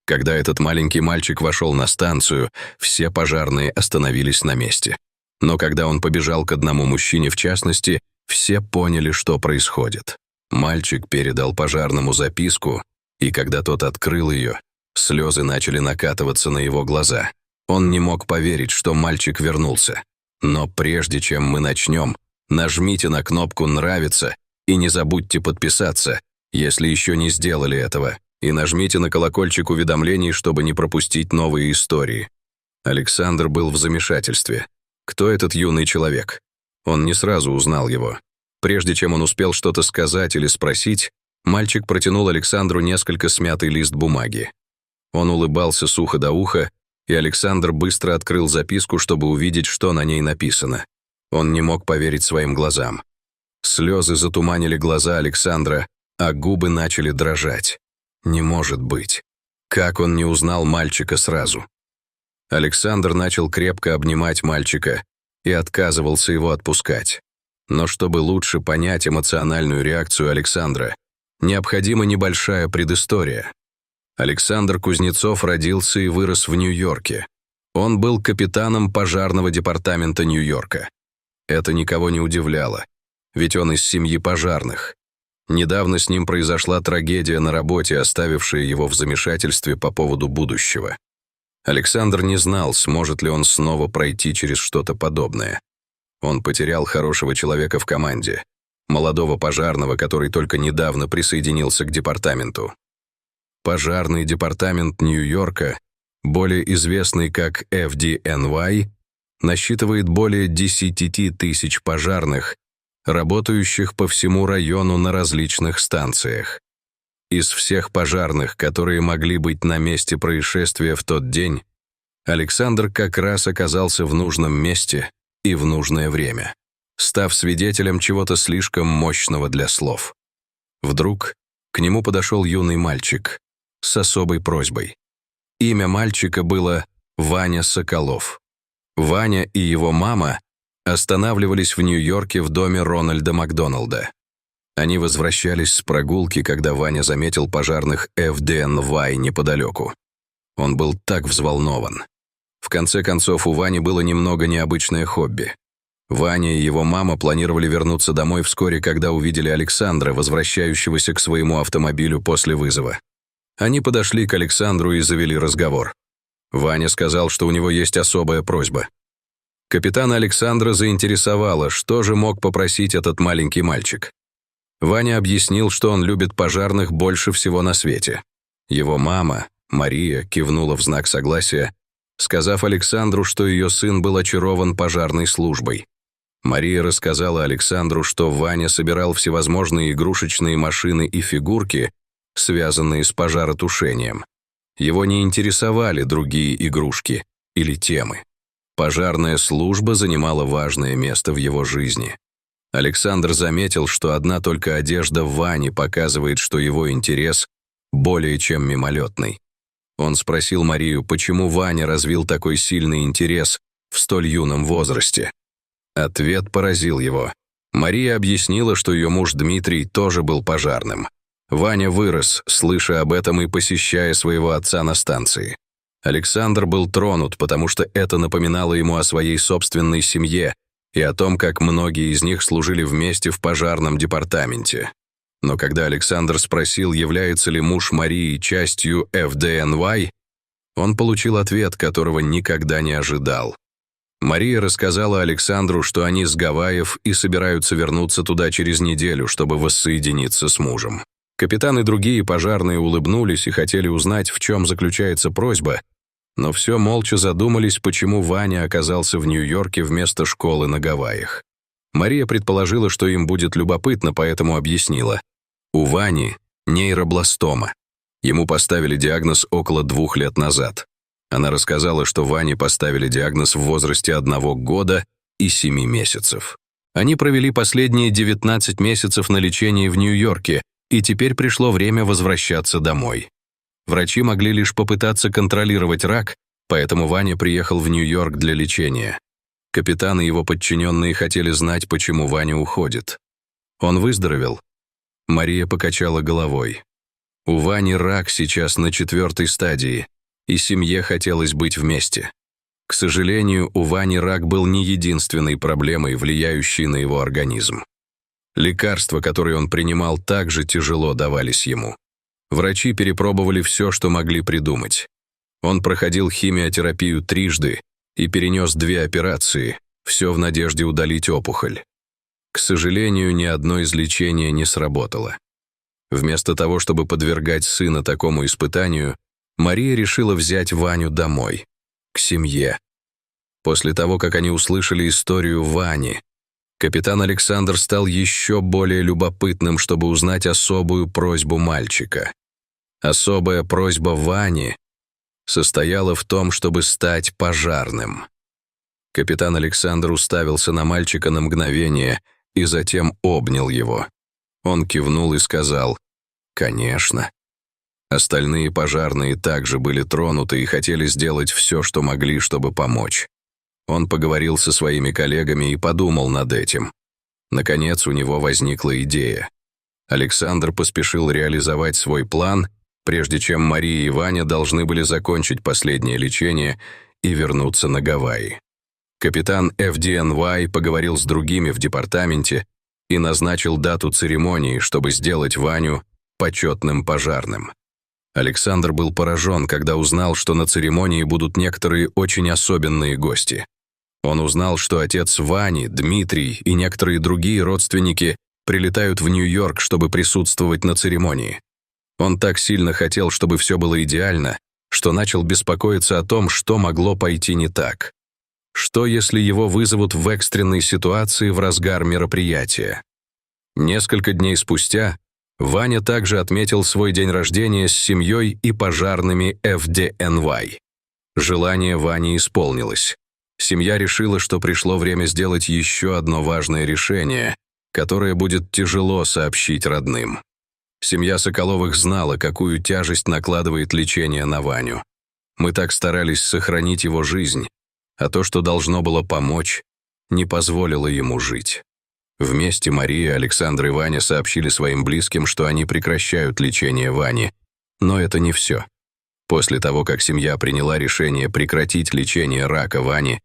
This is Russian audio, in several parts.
Когда этот маленький мальчик вошел на станцию, все пожарные остановились на месте. Но когда он побежал к одному мужчине в частности, все поняли, что происходит. Мальчик передал пожарному записку, и когда тот открыл ее, слезы начали накатываться на его глаза. Он не мог поверить, что мальчик вернулся. Но прежде чем мы начнем, нажмите на кнопку «Нравится» и не забудьте подписаться, если еще не сделали этого, и нажмите на колокольчик уведомлений, чтобы не пропустить новые истории. Александр был в замешательстве. Кто этот юный человек? Он не сразу узнал его. Прежде чем он успел что-то сказать или спросить, мальчик протянул Александру несколько смятый лист бумаги. Он улыбался с уха до уха, и Александр быстро открыл записку, чтобы увидеть, что на ней написано. Он не мог поверить своим глазам. Слезы затуманили глаза Александра, а губы начали дрожать. Не может быть. Как он не узнал мальчика сразу? Александр начал крепко обнимать мальчика и отказывался его отпускать. Но чтобы лучше понять эмоциональную реакцию Александра, необходима небольшая предыстория. Александр Кузнецов родился и вырос в Нью-Йорке. Он был капитаном пожарного департамента Нью-Йорка. Это никого не удивляло, ведь он из семьи пожарных. Недавно с ним произошла трагедия на работе, оставившая его в замешательстве по поводу будущего. Александр не знал, сможет ли он снова пройти через что-то подобное. Он потерял хорошего человека в команде, молодого пожарного, который только недавно присоединился к департаменту. Пожарный департамент Нью-Йорка, более известный как FDNY, насчитывает более 10 тысяч пожарных, работающих по всему району на различных станциях. Из всех пожарных, которые могли быть на месте происшествия в тот день, Александр как раз оказался в нужном месте и в нужное время, став свидетелем чего-то слишком мощного для слов. Вдруг к нему подошел юный мальчик с особой просьбой. Имя мальчика было Ваня Соколов. Ваня и его мама останавливались в Нью-Йорке в доме Рональда Макдоналда. Они возвращались с прогулки, когда Ваня заметил пожарных FDNY неподалеку. Он был так взволнован. В конце концов, у Вани было немного необычное хобби. Ваня и его мама планировали вернуться домой вскоре, когда увидели Александра, возвращающегося к своему автомобилю после вызова. Они подошли к Александру и завели разговор. Ваня сказал, что у него есть особая просьба. Капитана Александра заинтересовало, что же мог попросить этот маленький мальчик. Ваня объяснил, что он любит пожарных больше всего на свете. Его мама, Мария, кивнула в знак согласия, сказав Александру, что ее сын был очарован пожарной службой. Мария рассказала Александру, что Ваня собирал всевозможные игрушечные машины и фигурки, связанные с пожаротушением. Его не интересовали другие игрушки или темы. Пожарная служба занимала важное место в его жизни. Александр заметил, что одна только одежда Вани показывает, что его интерес более чем мимолетный. Он спросил Марию, почему Ваня развил такой сильный интерес в столь юном возрасте. Ответ поразил его. Мария объяснила, что ее муж Дмитрий тоже был пожарным. Ваня вырос, слыша об этом и посещая своего отца на станции. Александр был тронут, потому что это напоминало ему о своей собственной семье и о том, как многие из них служили вместе в пожарном департаменте. Но когда Александр спросил, является ли муж Марии частью FDNY, он получил ответ, которого никогда не ожидал. Мария рассказала Александру, что они с Гавайев и собираются вернуться туда через неделю, чтобы воссоединиться с мужем. Капитан и другие пожарные улыбнулись и хотели узнать, в чем заключается просьба, но все молча задумались, почему Ваня оказался в Нью-Йорке вместо школы на Гавайях. Мария предположила, что им будет любопытно, поэтому объяснила. У Вани нейробластома. Ему поставили диагноз около 2 лет назад. Она рассказала, что Ване поставили диагноз в возрасте 1 года и 7 месяцев. Они провели последние 19 месяцев на лечении в Нью-Йорке, и теперь пришло время возвращаться домой. Врачи могли лишь попытаться контролировать рак, поэтому Ваня приехал в Нью-Йорк для лечения. Капитан и его подчиненные хотели знать, почему Ваня уходит. Он выздоровел? Мария покачала головой. У Вани рак сейчас на 4-й стадии, и семье хотелось быть вместе. К сожалению, у Вани рак был не единственной проблемой, влияющей на его организм. Лекарства, которые он принимал, также тяжело давались ему. Врачи перепробовали все, что могли придумать. Он проходил химиотерапию 3 и перенес 2 операции, все в надежде удалить опухоль. К сожалению, ни одно из лечения не сработало. Вместо того, чтобы подвергать сына такому испытанию, Мария решила взять Ваню домой, к семье. После того, как они услышали историю Вани, капитан Александр стал еще более любопытным, чтобы узнать особую просьбу мальчика. Особая просьба Вани состояла в том, чтобы стать пожарным. Капитан Александр уставился на мальчика на мгновение и затем обнял его. Он кивнул и сказал: «Конечно». Остальные пожарные также были тронуты и хотели сделать все, что могли, чтобы помочь. Он поговорил со своими коллегами и подумал над этим. Наконец, у него возникла идея. Александр поспешил реализовать свой план, прежде чем Мария и Ваня должны были закончить последнее лечение и вернуться на Гавайи. Капитан FDNY поговорил с другими в департаменте и назначил дату церемонии, чтобы сделать Ваню почетным пожарным. Александр был поражен, когда узнал, что на церемонии будут некоторые очень особенные гости. Он узнал, что отец Вани, Дмитрий и некоторые другие родственники прилетают в Нью-Йорк, чтобы присутствовать на церемонии. Он так сильно хотел, чтобы все было идеально, что начал беспокоиться о том, что могло пойти не так. Что, если его вызовут в экстренной ситуации в разгар мероприятия? Несколько дней спустя Ваня также отметил свой день рождения с семьей и пожарными FDNY. Желание Вани исполнилось. Семья решила, что пришло время сделать еще одно важное решение, которое будет тяжело сообщить родным. Семья Соколовых знала, какую тяжесть накладывает лечение на Ваню. Мы так старались сохранить его жизнь, а то, что должно было помочь, не позволило ему жить. Вместе Мария, Александр и Ваня сообщили своим близким, что они прекращают лечение Вани. Но это не все. После того, как семья приняла решение прекратить лечение рака Вани,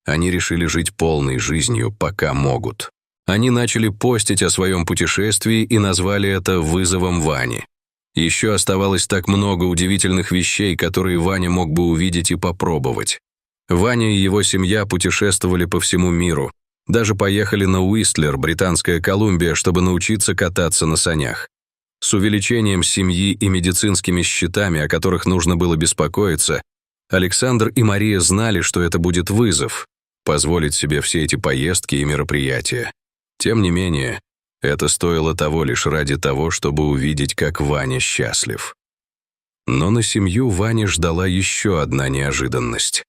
они решили жить полной жизнью, пока могут. Они начали постить о своем путешествии и назвали это «вызовом Вани». Еще оставалось так много удивительных вещей, которые Ваня мог бы увидеть и попробовать. Ваня и его семья путешествовали по всему миру. Даже поехали на Уистлер, Британская Колумбия, чтобы научиться кататься на санях. С увеличением семьи и медицинскими счетами, о которых нужно было беспокоиться, Александр и Мария знали, что это будет вызов – позволить себе все эти поездки и мероприятия. Тем не менее, это стоило того лишь ради того, чтобы увидеть, как Ваня счастлив. Но на семью Вани ждала еще одна неожиданность.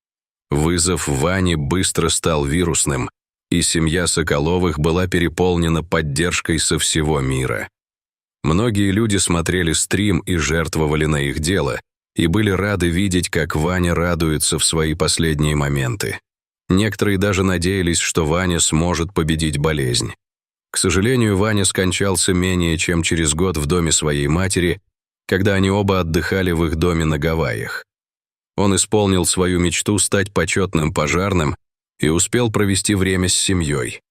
Вызов Вани быстро стал вирусным, и семья Соколовых была переполнена поддержкой со всего мира. Многие люди смотрели стрим и жертвовали на их дело, и были рады видеть, как Ваня радуется в свои последние моменты. Некоторые даже надеялись, что Ваня сможет победить болезнь. К сожалению, Ваня скончался менее чем через год в доме своей матери, когда они оба отдыхали в их доме на Гавайях. Он исполнил свою мечту стать почетным пожарным и успел провести время с семьей.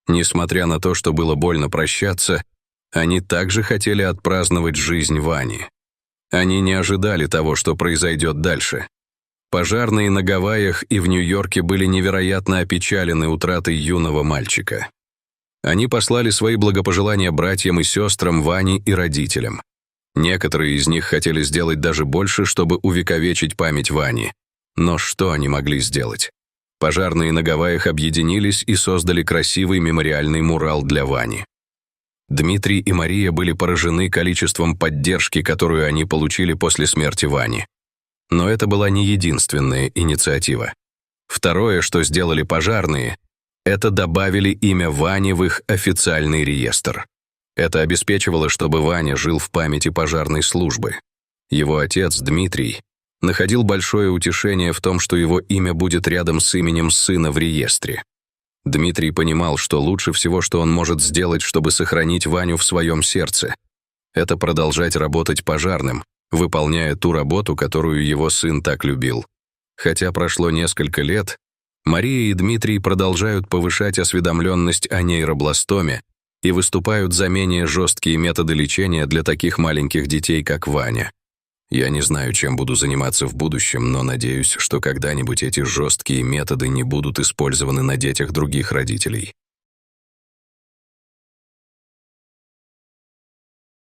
Несмотря на то, что было больно прощаться, они также хотели отпраздновать жизнь Вани. Они не ожидали того, что произойдет дальше. Пожарные на Гавайях и в Нью-Йорке были невероятно опечалены утратой юного мальчика. Они послали свои благопожелания братьям и сестрам Вани и родителям. Некоторые из них хотели сделать даже больше, чтобы увековечить память Вани. Но что они могли сделать? Пожарные на Гавайях объединились и создали красивый мемориальный мурал для Вани. Дмитрий и Мария были поражены количеством поддержки, которую они получили после смерти Вани. Но это была не единственная инициатива. Второе, что сделали пожарные, это добавили имя Вани в их официальный реестр. Это обеспечивало, чтобы Ваня жил в памяти пожарной службы. Его отец, Дмитрий, находил большое утешение в том, что его имя будет рядом с именем сына в реестре. Дмитрий понимал, что лучше всего, что он может сделать, чтобы сохранить Ваню в своем сердце, Это продолжать работать пожарным, выполняя ту работу, которую его сын так любил. Хотя прошло несколько лет, Мария и Дмитрий продолжают повышать осведомленность о нейробластоме и выступают за менее жесткие методы лечения для таких маленьких детей, как Ваня. Я не знаю, чем буду заниматься в будущем, но надеюсь, что когда-нибудь эти жесткие методы не будут использованы на детях других родителей.